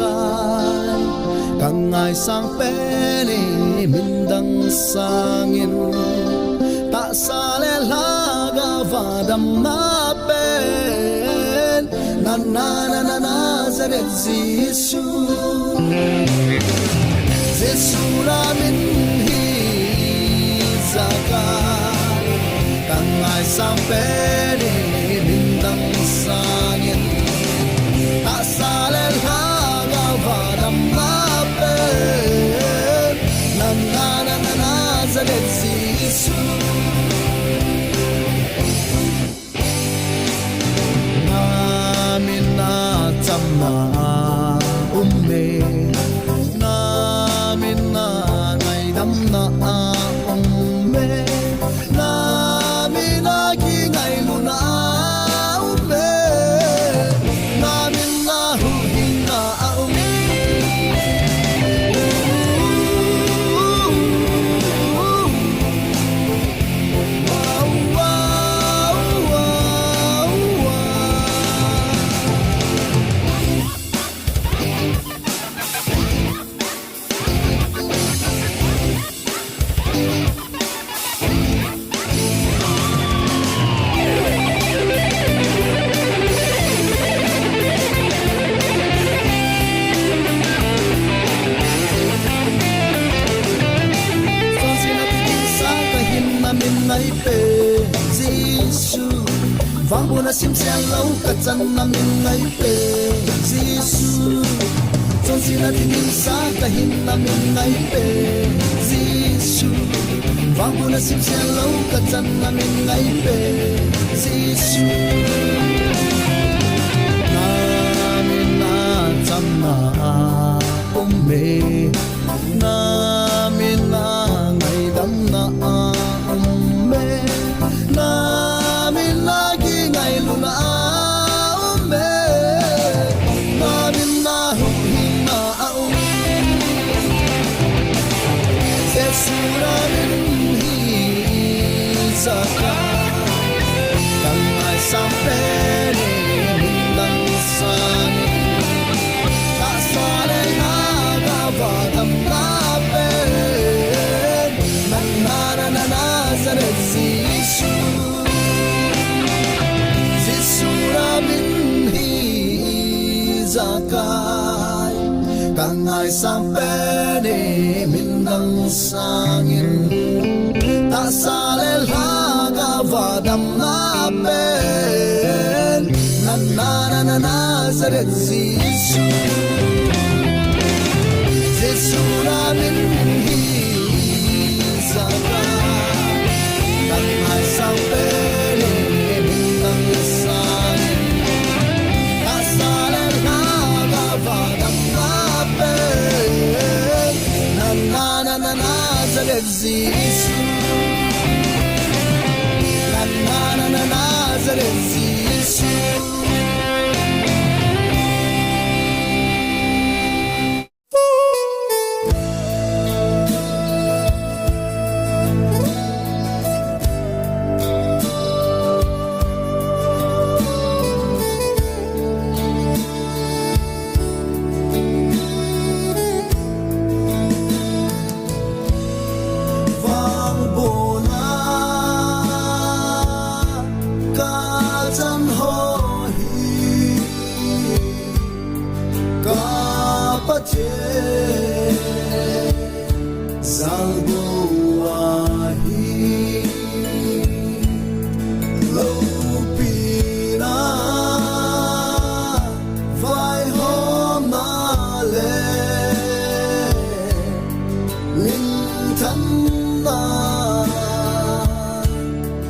kai kang ai sang pe ni min dang sangin ta sa le la ga va dam na pen na na na na Nazareth Jesus la min hi zakai kang ai sang pe ni min dang sangin ta sa le la ga va dam na pen na na na na Nazareth Jesus na umme namin na ngay dam na umme namin na kingay luna umme namin na huhing na umme wow wow wow nay pe Giêsu vang buồn sim sen lâu cả chân nam nay pe Giêsu trong xin là tin sa cả hin nam nay pe Giêsu vang buồn sim sen lâu cả chân nam nay pe Giêsu namin na cham na umme namin na ngày đắm na namin lagi ngay luna umme namin na huhing na Jesus namin hisaka kang ay sampe ni mindang sangin ta sa le nagavatam napen na na na na Nazareth zakai kang ai sang pe ni min dang sangin ta sa le la ga va dam na pen na na na na Nazareth Jesus la min hi zakai kang ai sang pe ni min dang sangin ta sa le Nazareth Jesus na na na na Nazareth Jesus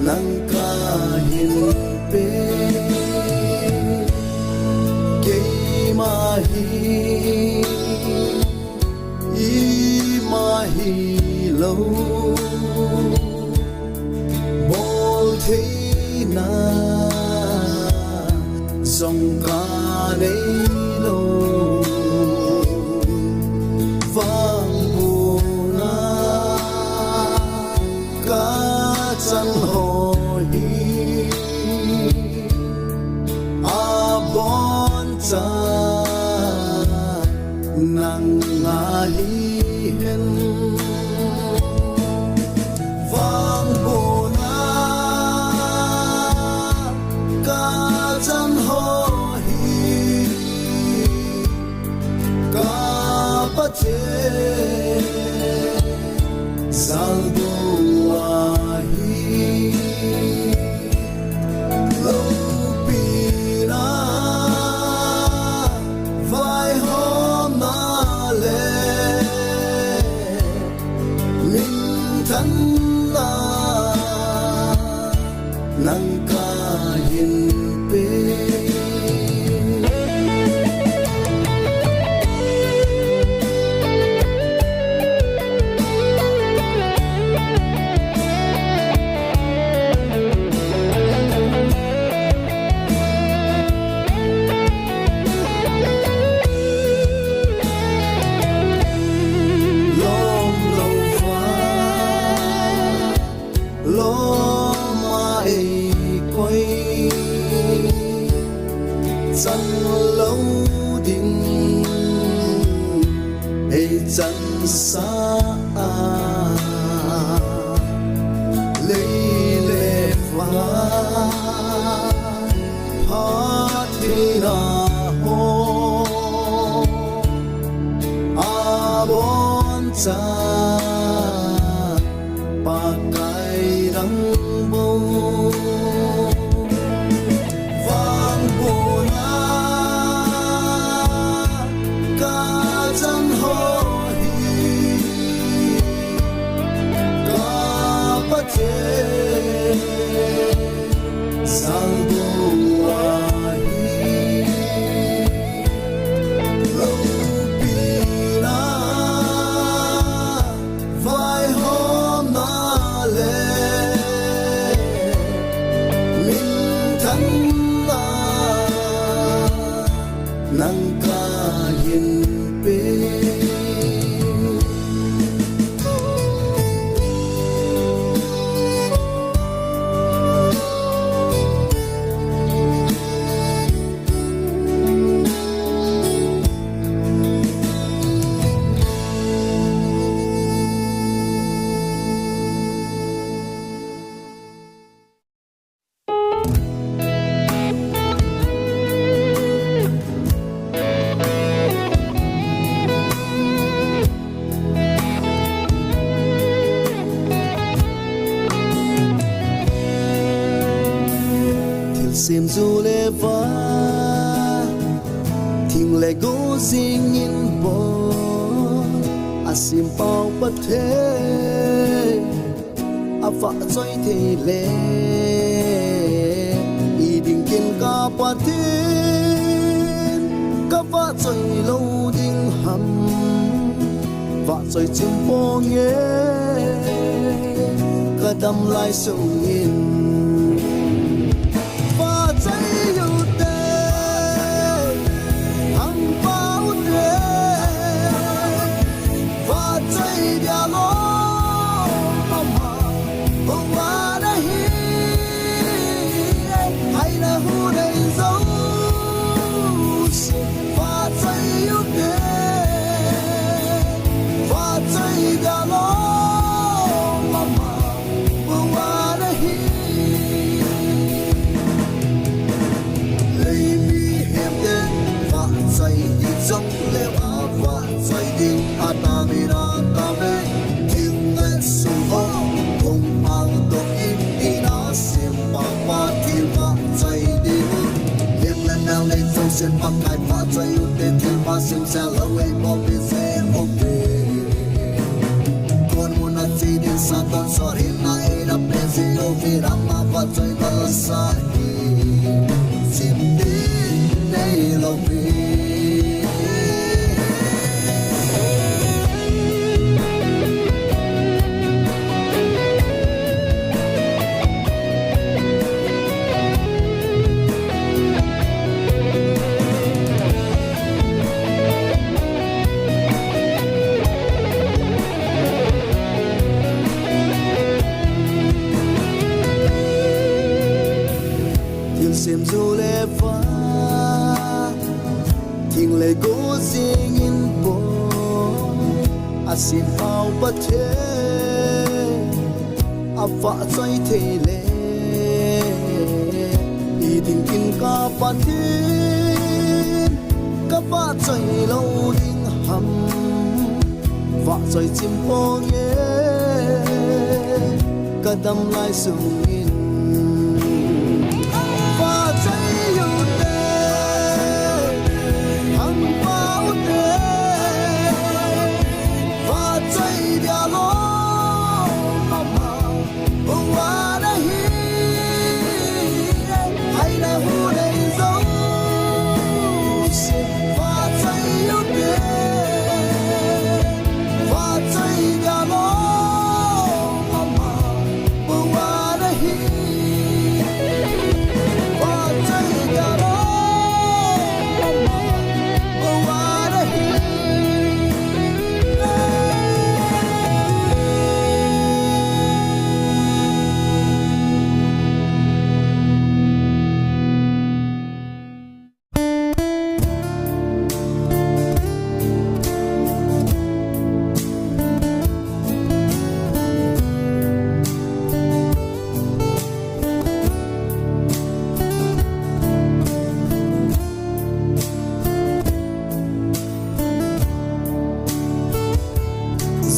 nang kahil pe kay mahi nang ngali hen vang bo na ka chan ho hi ka pa che sal do wa hi lo pi na vai hôm na le linh thân na nang ka hin pe chân lâu đình hay chân xa lấy lệ phá hát thì na hô bon cha pakai rang bông sang bùa hi lâu pi na vai hôm na le linh thân na nang ca hin pe sim du le va thing le go sing in bo asim pau pa the a fa choi the le i ding kin ka pa tin ka fa choi lo ding ham va choi chim po nge ka dam lai sung in sen bắc khai phá chơi ưu tiên thiên hoa xem xe lâu ấy bỏ về xe ok con muốn ăn gì đến xa con xóa hiện nay đập lên gì ô vì đám mà và chơi nó xa đi xin đến đây lâu vì xem du le va thing le go sing in bo asin pau pathe afa choi thele iding kin ka pathin ka pa choi lo ding ham va choi chim po ye kadam lai sung in va choi yu te hang pau te va choi dia lo mama wa da hi hai da hu dei zo se va choi yu te va choi dia lo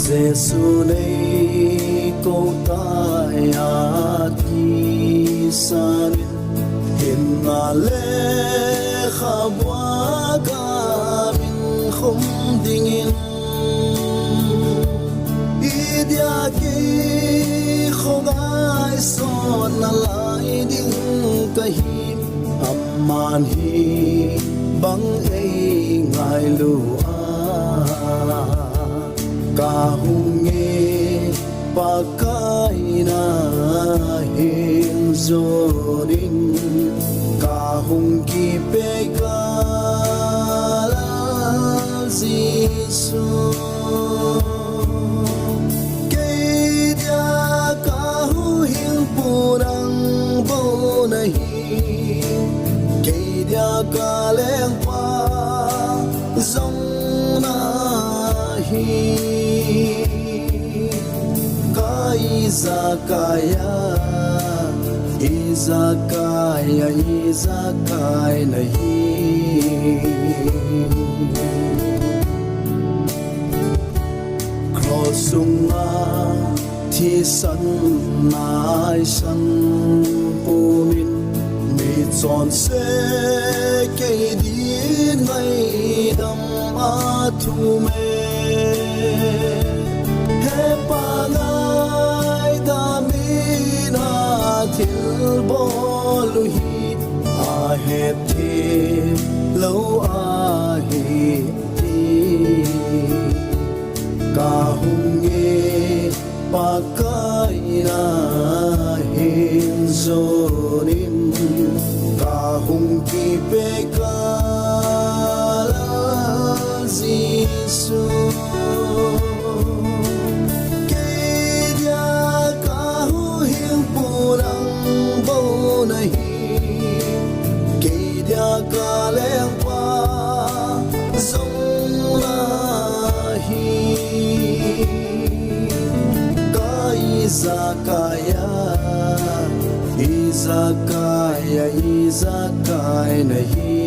Giêsu này câu tai ati san hin na le khabwa ga min khum dingin idia ki khogai son na lai ding kahim amman hi bang ei ngai lu kahunge pakai na hin zorin kahung ki pekala Giêsu kedia kahu hin purang bo nahi kedia kaleng pa zong nahi Izakaya, Izakaya, Izakaya nahi Krosunga thi san nai san pumin mi chon se ke din ngai dam a thu me he pa Til bolu hi a het thi lo a hi ti ka hunge pa kai na hin zorin ka hung ki pe ka la Giêsu kaleng pa zong lahi ka Izakaya Izakaya Izakaya nahi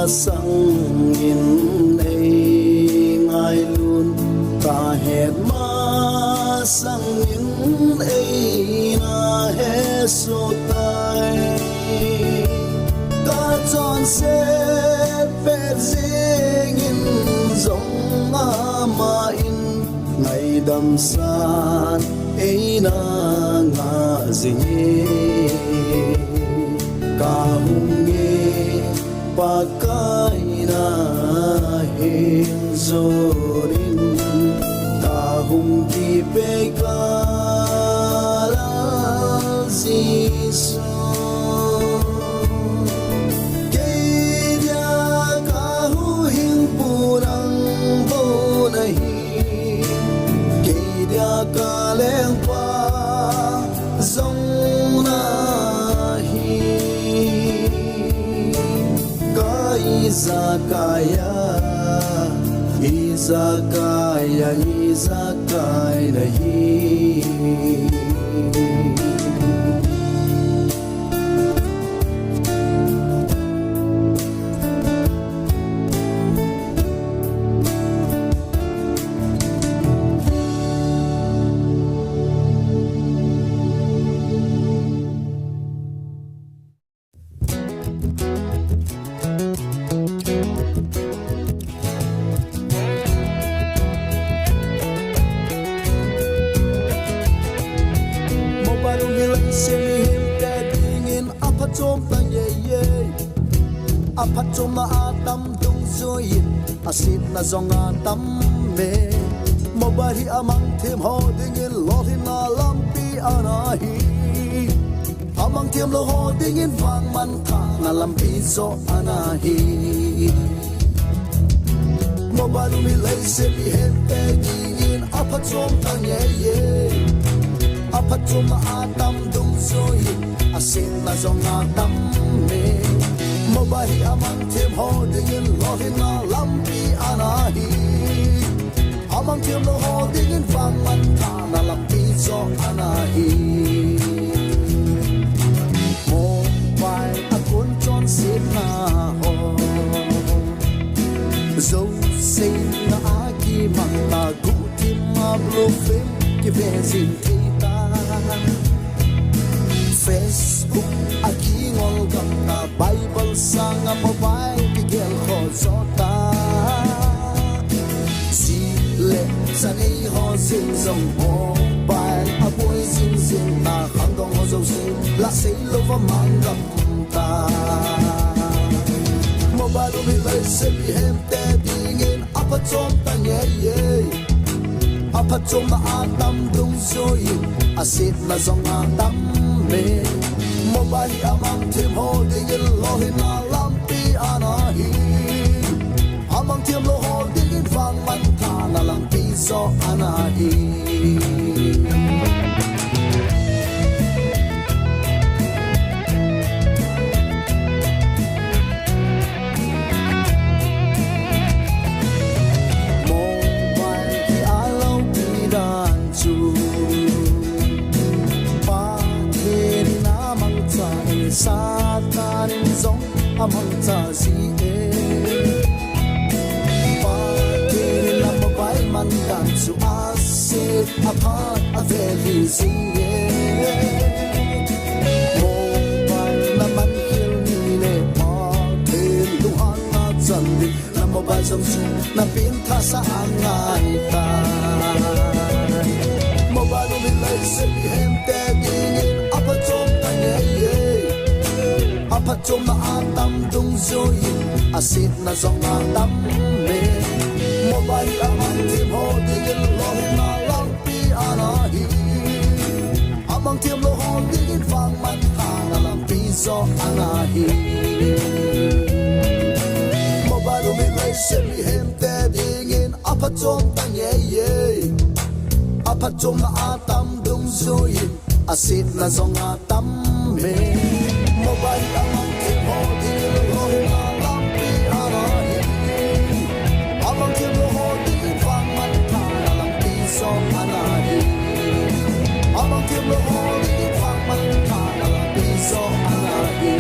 sang in ei ngai lun ta het ma sang in ei na he so tai ta chọn se pe jing in zong ma in ngày đầm san ei na nga jing ka hung pakai na hin zorin tahung ki pekala sông na hi ka izakaya izakaya izakaya hi apachom na atam dung zoin asit na zonga tam me mobari amang thêm ho ding in lo hin na lampi anahi amang thêm lo ho ding in vang man tha na lampi zo anahi mobaru mi lai se mi hem te ding in apachom tang ye ye apachom na atam dung zoin asit na zonga tam me mobile amang thêm ho ding in lo hin na lampi anahi amang thêm lo ho ding in vang man tha na lampi zo anahi mobile akun chon sin na ho zo sin na aki mang na gu tim ma blo fem ki ve sin ta Facebook aki ngol gam na Bible sang a mobile bigel kho zota si le san ei ho sing song mobile a boy sing sing na khang dong ho zo sing la sei lo va mang gam ta mobile bi lai se bi hem te ding in apa chom ta ye ye apa chom na atam dung so yin asit na zong atam mobile amang thêm ho ding in lo hin na lampi anahi amang thêm lo ho ding in vang man tha na lampi zo anahi mobile ki alo pi dan chu Satanin zong amang cha si e pa tin la mobile man dan su asit apart a very sing e mobile na man kil ni le pa tin lu han na chan di na mobile som su na pin tha sa angai ta mobile mi lai se bi hem te ding in apa chom ta ye ye apachom na atam dung zoin asit na zong atam me mobile amang tim ho ding in lo hin na lampi anahi amang tim lo ho ding in vang man tha na lampi zo anahi mobile mi lai se mi hem te ding in apachom ta ye ye apachom na atam dung zoin asit na zong atam me mobile amang tim ho ding in lo hin na lampi anahi amang tim lo ho ding in vang man tha na lampi zo anahi amang tim lo ho ding in vang man tha na lampi zo anahi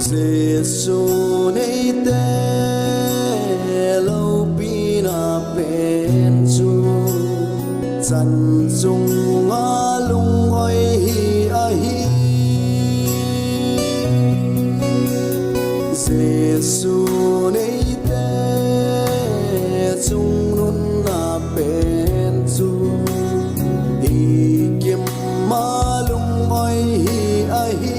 Giêsu nay te lâu pina pen chu chân dung ngã lung oi hi a hi Giêsu nay te chung nun na pen chu hi kim ma lung oi hi a hi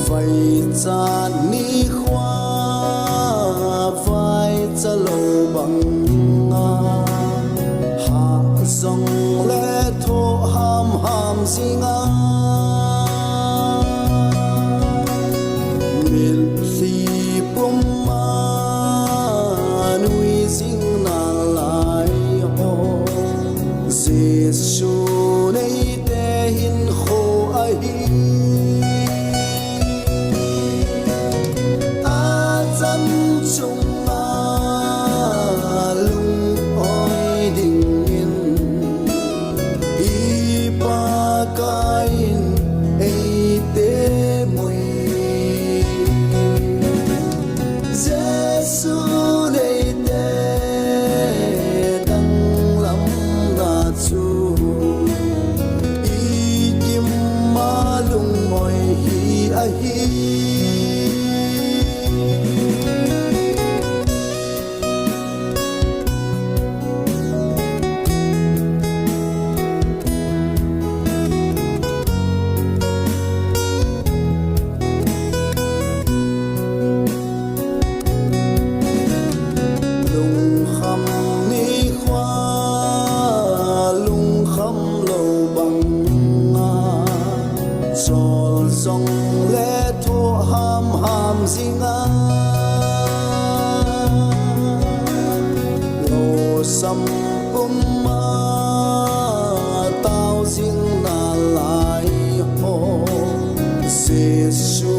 vậy cha ni khoa vai cha lâu bằng hạ dòng lẽ thô ham sinh miền phi bom ma nuôi sinh na lại ho Giêsu này để hin khô ai chung lung oi ding in i pa kain ei te mui Giêsu nei te dang lam na chu i kim ma lung oi hi a hi dòng lẽ thô ham zinga lô sâm ma tao zing na lại ho Giêsu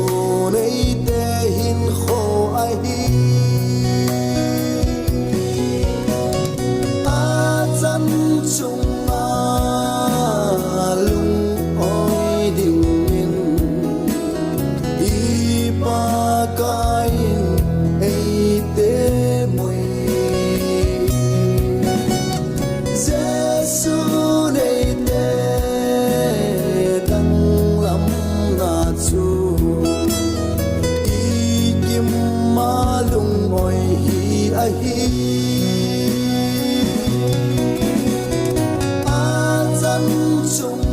này để hin khô ai a chân chung lung oi ding kain ei te mui Giêsu nei te dang lam na chu i kim ma lung oi hi a hi a chân chung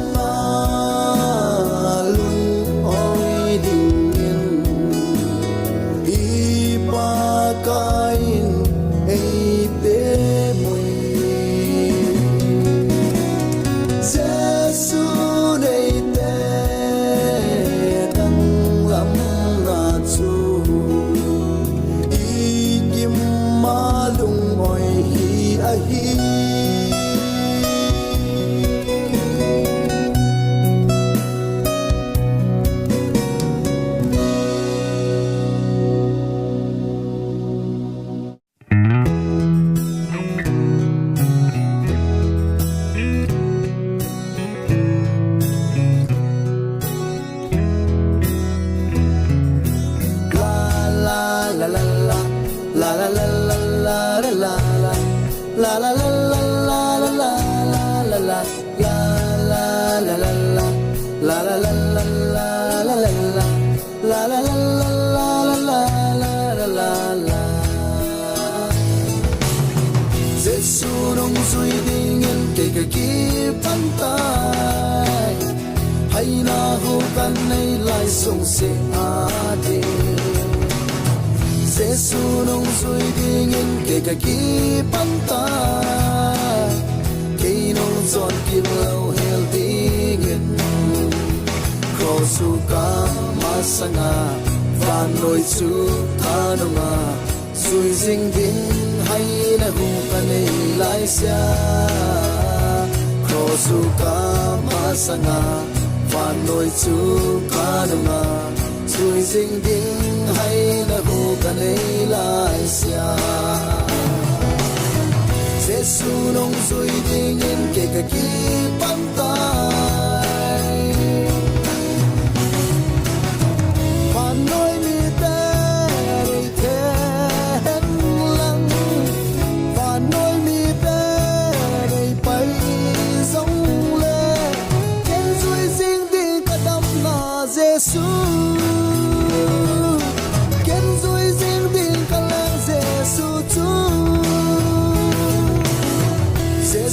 lung oi ding kain ei te mui Giêsu nei te dang lam na chu i kim ma lung oi hi a hi Giêsu nong duy ding in ke ke ki pan tai hay na hu kan nei lai sung se a de Giêsu nong duy ding in ke ke ki pan tai ke nong zon ki lo hel ding in Su ka masanga van loi chu tha no ma sui jing din hay na hu ka nei lai sia Su ka masanga van loi chu ka no ma sui jing din hay na hu ka nei lai sia Giêsu nong sui ding in ke ka ki pan tai nói mi te thế lăng và nói mi te bay giống lê trên dưới riêng đi cả đâm là Giêsu trên dưới riêng đi cả làng Giêsu Chúa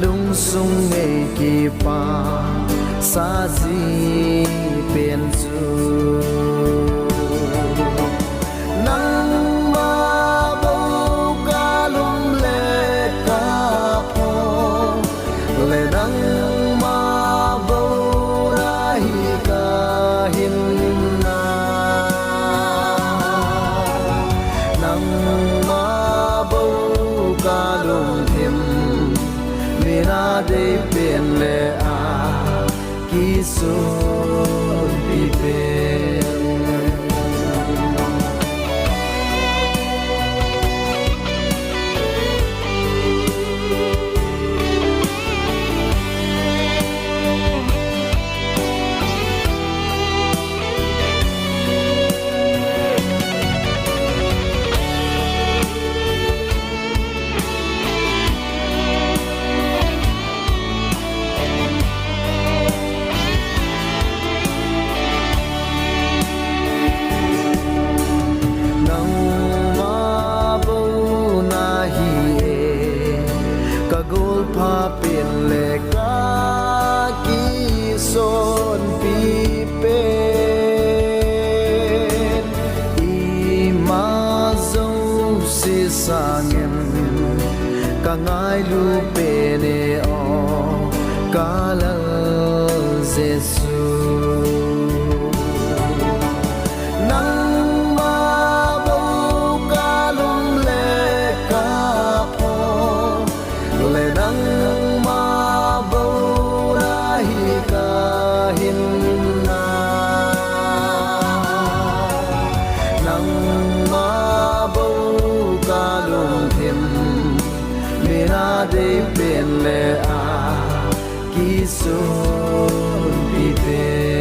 lung sung nghe kỳ pa sa di bên du nắng ma bầu ca lung lệ ca po lệ nắng ma bầu ra hi ca hin na nắng ma bầu ca lung thêm mina de bên lệ a ki sun bi bên pa pin le ka ki son pi pen I ma zo si sangem ka ngai lu pe ne o ka la jesu de bên lệ a ki sun bi bên